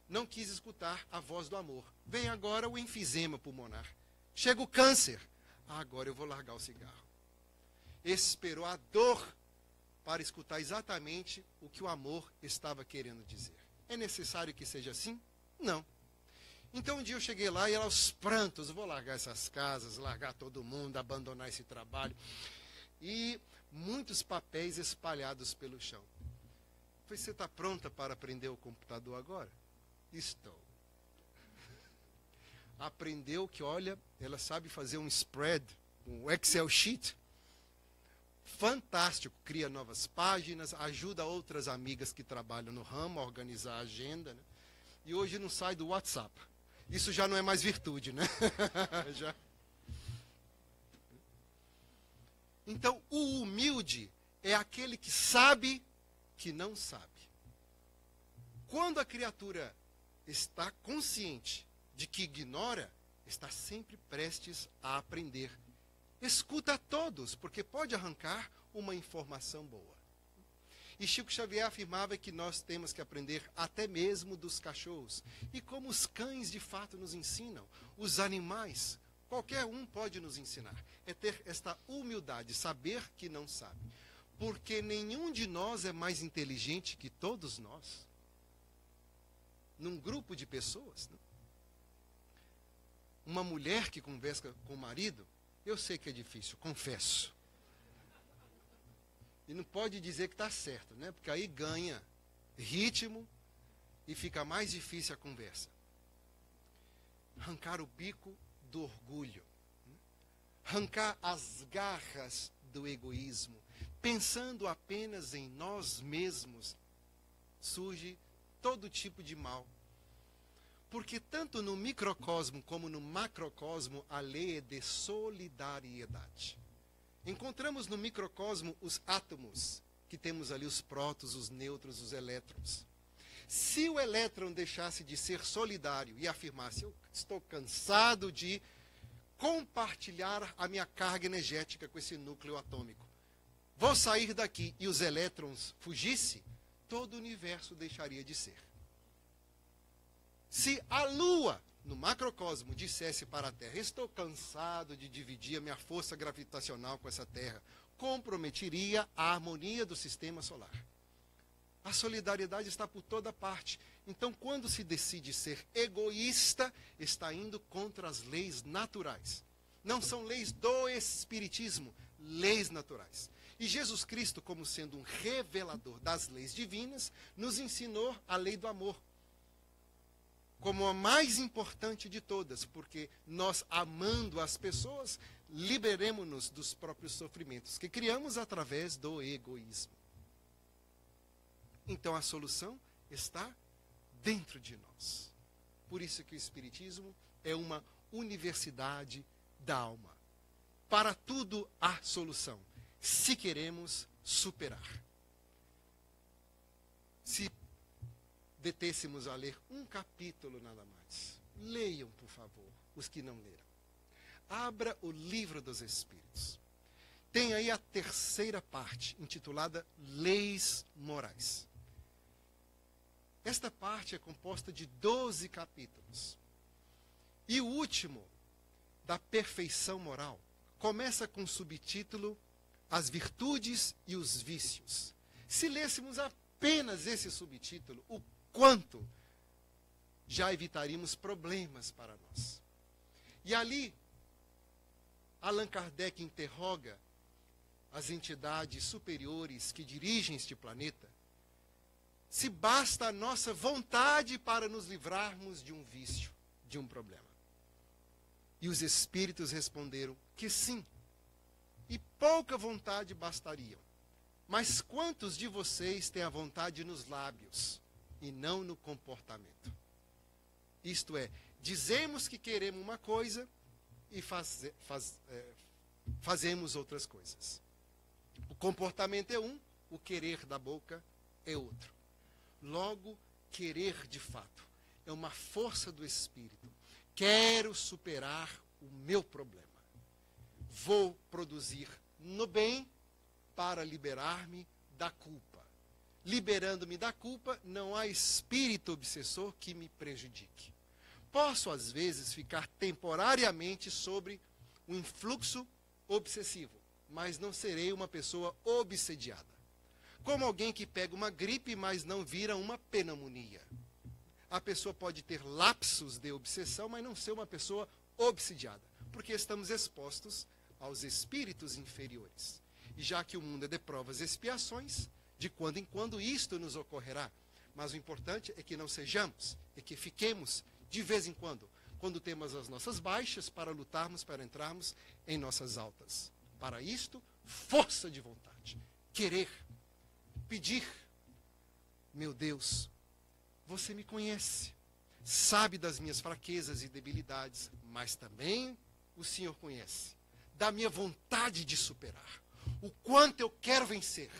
Não quis escutar a voz do amor. Vem agora o enfisema pulmonar. Chega o câncer. Agora eu vou largar o cigarro. Esperou a dor para escutar exatamente o que o amor estava querendo dizer. É necessário que seja assim? Não. Então um dia eu cheguei lá e ela aos prantos, vou largar essas casas, largar todo mundo, abandonar esse trabalho. E muitos papéis espalhados pelo chão. Falei, você está pronta para aprender o computador agora? Estou. Aprendeu que, olha, ela sabe fazer um spread, um Excel sheet. Fantástico, cria novas páginas, ajuda outras amigas que trabalham no ramo a organizar a agenda, né? E hoje não sai do WhatsApp. Isso já não é mais virtude, né? Já. Então, o humilde é aquele que sabe que não sabe. Quando a criatura está consciente de que ignora, está sempre prestes a aprender. Escuta a todos, porque pode arrancar uma informação boa. E Chico Xavier afirmava que nós temos que aprender até mesmo dos cachorros. E como os cães de fato nos ensinam, os animais, qualquer um pode nos ensinar. É ter esta humildade, saber que não sabe. Porque nenhum de nós é mais inteligente que todos nós. Num grupo de pessoas, né? Uma mulher que conversa com o marido, eu sei que é difícil, confesso. E não pode dizer que está certo, né? Porque aí ganha ritmo e fica mais difícil a conversa. Arrancar o bico do orgulho. Né? Arrancar as garras do egoísmo. Pensando apenas em nós mesmos, surge todo tipo de mal. Porque tanto no microcosmo como no macrocosmo, a lei é de solidariedade. Encontramos no microcosmo os átomos, que temos ali os prótons, os nêutrons, os elétrons. Se o elétron deixasse de ser solidário e afirmasse, eu estou cansado de compartilhar a minha carga energética com esse núcleo atômico, vou sair daqui, e os elétrons fugissem, todo o universo deixaria de ser. Se a Lua, no macrocosmo, dissesse para a Terra, estou cansado de dividir a minha força gravitacional com essa Terra, comprometeria a harmonia do sistema solar. A solidariedade está por toda parte. Então, quando se decide ser egoísta, está indo contra as leis naturais. Não são leis do espiritismo, leis naturais. E Jesus Cristo, como sendo um revelador das leis divinas, nos ensinou a lei do amor como a mais importante de todas, porque nós, amando as pessoas, liberemos-nos dos próprios sofrimentos que criamos através do egoísmo. Então a solução está dentro de nós. Por isso que o Espiritismo é uma universidade da alma. Para tudo há solução, se queremos superar. Se detêssemos a ler um capítulo nada mais, leiam, por favor, os que não leram. Abra o Livro dos Espíritos. Tem aí a terceira parte, intitulada Leis Morais. Esta parte é composta de 12 capítulos. E o último, da perfeição moral, começa com o subtítulo As Virtudes e os Vícios. Se lêssemos apenas esse subtítulo, o quanto já evitaríamos problemas para nós. E ali, Allan Kardec interroga as entidades superiores que dirigem este planeta, se basta a nossa vontade para nos livrarmos de um vício, de um problema. E os espíritos responderam que sim, e pouca vontade bastariam. Mas quantos de vocês têm a vontade nos lábios e não no comportamento? Isto é, dizemos que queremos uma coisa e fazemos outras coisas. O comportamento é um, o querer da boca é outro. Logo, querer de fato é uma força do espírito. Quero superar o meu problema. Vou produzir no bem para liberar-me da culpa. Liberando-me da culpa, não há espírito obsessor que me prejudique. Posso, às vezes, ficar temporariamente sobre o influxo obsessivo, mas não serei uma pessoa obsediada. Como alguém que pega uma gripe, mas não vira uma pneumonia. A pessoa pode ter lapsos de obsessão, mas não ser uma pessoa obsediada, porque estamos expostos aos espíritos inferiores. E já que o mundo é de provas e expiações, de quando em quando isto nos ocorrerá. Mas o importante é que não sejamos, é que fiquemos de vez em quando temos as nossas baixas, para lutarmos, para entrarmos em nossas altas. Para isto, força de vontade, querer, pedir. Meu Deus, você me conhece, sabe das minhas fraquezas e debilidades, mas também o Senhor conhece da minha vontade de superar, o quanto eu quero vencer.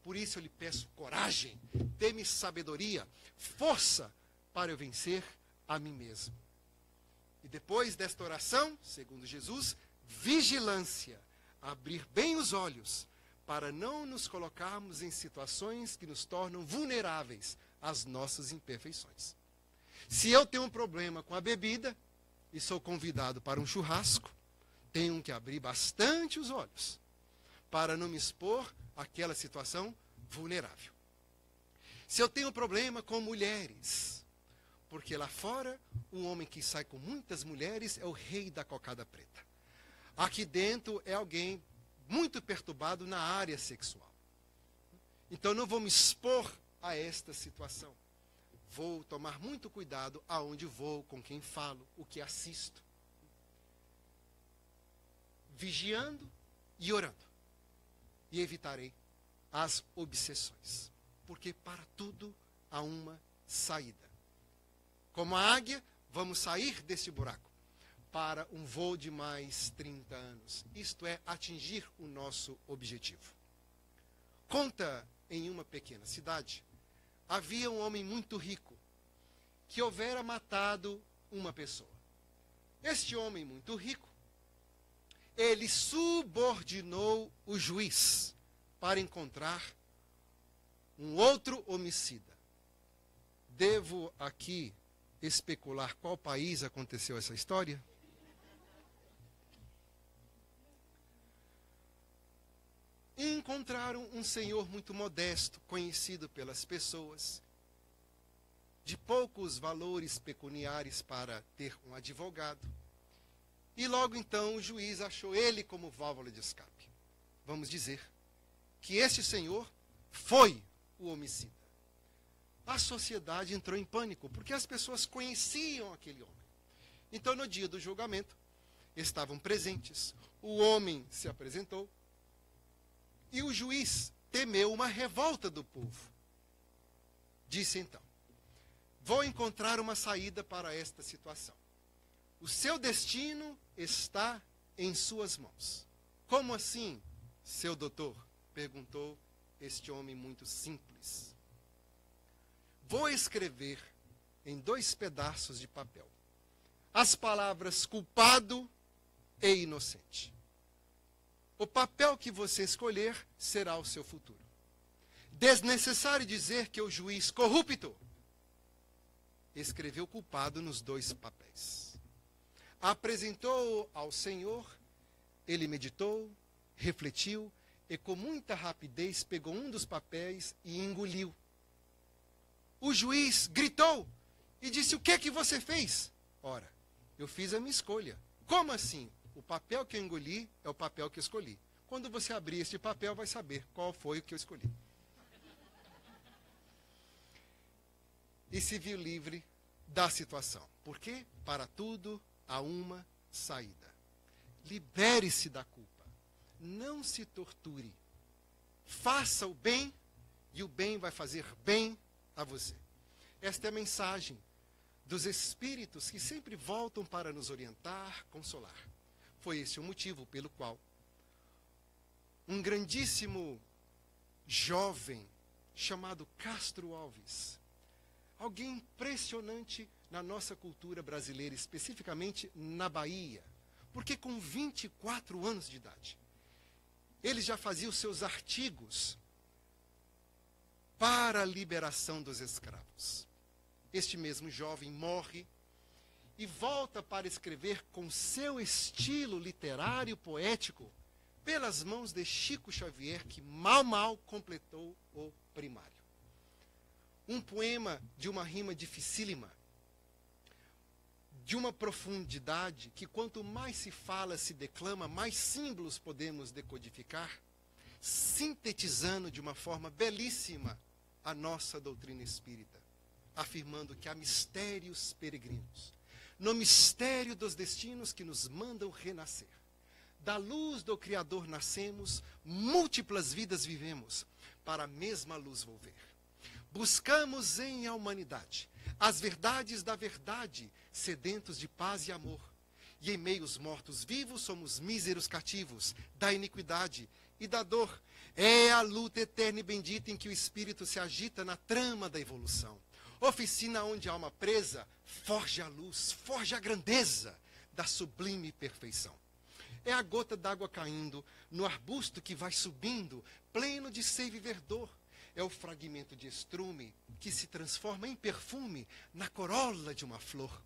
Por isso eu lhe peço coragem, dê-me sabedoria, força para eu vencer a mim mesmo. E depois desta oração, segundo Jesus, vigilância, abrir bem os olhos, para não nos colocarmos em situações que nos tornam vulneráveis às nossas imperfeições. Se eu tenho um problema com a bebida e sou convidado para um churrasco, tenho que abrir bastante os olhos para não me expor àquela situação vulnerável. Se eu tenho um problema com mulheres, porque lá fora um homem que sai com muitas mulheres é o rei da cocada preta. Aqui dentro é alguém muito perturbado na área sexual. Então não vou me expor a esta situação. Vou tomar muito cuidado aonde vou, com quem falo, o que assisto. Vigiando e orando. E evitarei as obsessões. Porque para tudo há uma saída. Como a águia, vamos sair deste buraco para um voo de mais 30 anos. Isto é, atingir o nosso objetivo. Conta em uma pequena cidade, havia um homem muito rico que houvera matado uma pessoa. Este homem muito rico, ele subordinou o juiz para encontrar um outro homicida. Devo aqui especular qual país aconteceu essa história? E encontraram um senhor muito modesto, conhecido pelas pessoas, de poucos valores pecuniários para ter um advogado. E logo então o juiz achou ele como válvula de escape. Vamos dizer que este senhor foi o homicida. A sociedade entrou em pânico, porque as pessoas conheciam aquele homem. Então, no dia do julgamento, estavam presentes, o homem se apresentou, e o juiz temeu uma revolta do povo. Disse então: vou encontrar uma saída para esta situação. O seu destino está em suas mãos. Como assim, seu doutor? Perguntou este homem muito simples. Vou escrever em 2 pedaços de papel as palavras culpado e inocente. O papel que você escolher será o seu futuro. Desnecessário dizer que o juiz corrupto escreveu culpado nos 2 papéis. Apresentou ao Senhor, ele meditou, refletiu e com muita rapidez pegou um dos papéis e engoliu. O juiz gritou e disse: o que é que você fez? Ora, eu fiz a minha escolha. Como assim? O papel que eu engoli é o papel que eu escolhi. Quando você abrir este papel, vai saber qual foi o que eu escolhi. E se viu livre da situação. Por quê? Para tudo há uma saída. Libere-se da culpa. Não se torture. Faça o bem e o bem vai fazer bem a você. Esta é a mensagem dos Espíritos que sempre voltam para nos orientar, consolar. Foi esse o motivo pelo qual um grandíssimo jovem chamado Castro Alves, alguém impressionante na nossa cultura brasileira, especificamente na Bahia, porque com 24 anos de idade, ele já fazia os seus artigos para a liberação dos escravos. Este mesmo jovem morre e volta para escrever com seu estilo literário poético pelas mãos de Chico Xavier, que mal completou o primário. Um poema de uma rima dificílima, de uma profundidade que quanto mais se fala, se declama, mais símbolos podemos decodificar, sintetizando de uma forma belíssima a nossa doutrina espírita, afirmando que há mistérios peregrinos, no mistério dos destinos que nos mandam renascer. Da luz do Criador nascemos, múltiplas vidas vivemos, para a mesma luz volver. Buscamos em a humanidade as verdades da verdade, sedentos de paz e amor. E em meio aos mortos-vivos somos míseros cativos da iniquidade e da dor. É a luta eterna e bendita em que o espírito se agita na trama da evolução. Oficina onde a alma presa forja a luz, forja a grandeza da sublime perfeição. É a gota d'água caindo no arbusto que vai subindo, pleno de seiva e verdor. É o fragmento de estrume que se transforma em perfume na corola de uma flor.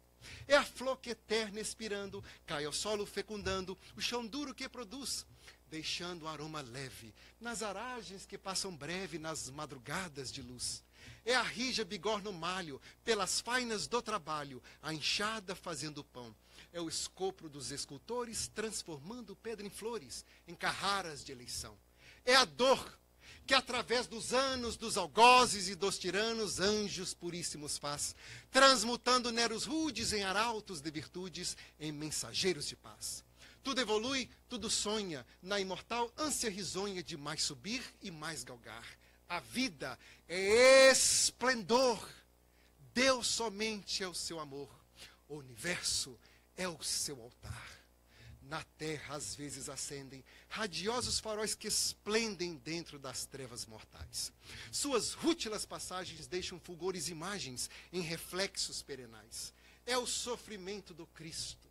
É a flor que eterna expirando, cai ao solo fecundando, o chão duro que produz, deixando o aroma leve nas aragens que passam breve nas madrugadas de luz. É a rija bigorna no malho, pelas fainas do trabalho, a enxada fazendo pão. É o escopro dos escultores, transformando pedra em flores, em carraras de eleição. É a dor que através dos anos, dos algozes e dos tiranos, anjos puríssimos faz, transmutando neros rudes em arautos de virtudes, em mensageiros de paz. Tudo evolui, tudo sonha, na imortal ânsia risonha de mais subir e mais galgar. A vida é esplendor, Deus somente é o seu amor, o universo é o seu altar. Na terra às vezes acendem radiosos faróis que esplendem dentro das trevas mortais. Suas rútilas passagens deixam fulgores imagens em reflexos perenais. É o sofrimento do Cristo,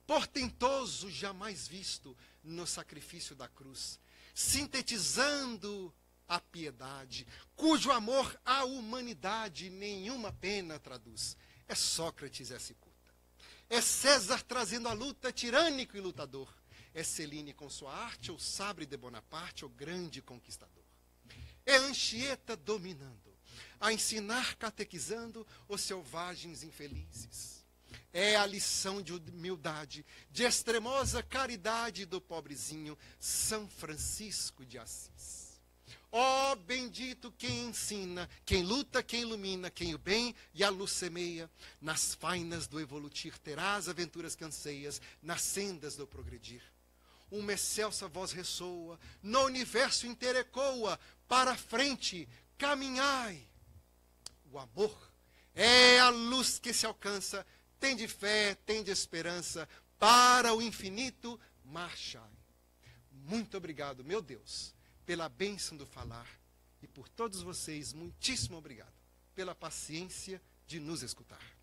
portentoso jamais visto no sacrifício da cruz, sintetizando a piedade, cujo amor à humanidade nenhuma pena traduz. É Sócrates essa cicuta. É César trazendo a luta, tirânico e lutador. É Celine com sua arte, ou Sabre de Bonaparte, o grande conquistador. É Anchieta dominando, a ensinar catequizando os selvagens infelizes. é a lição de humildade, de extremosa caridade do pobrezinho São Francisco de Assis. Ó bendito quem ensina, quem luta, quem ilumina, quem o bem e a luz semeia, nas fainas do evolutir terás aventuras que anseias, nas sendas do progredir. Uma excelsa voz ressoa, no universo inteiro ecoa, para a frente, caminhai. O amor é a luz que se alcança, tem de fé, tem de esperança, para o infinito marchai. Muito obrigado, meu Deus, pela bênção do falar, e por todos vocês, muitíssimo obrigado pela paciência de nos escutar.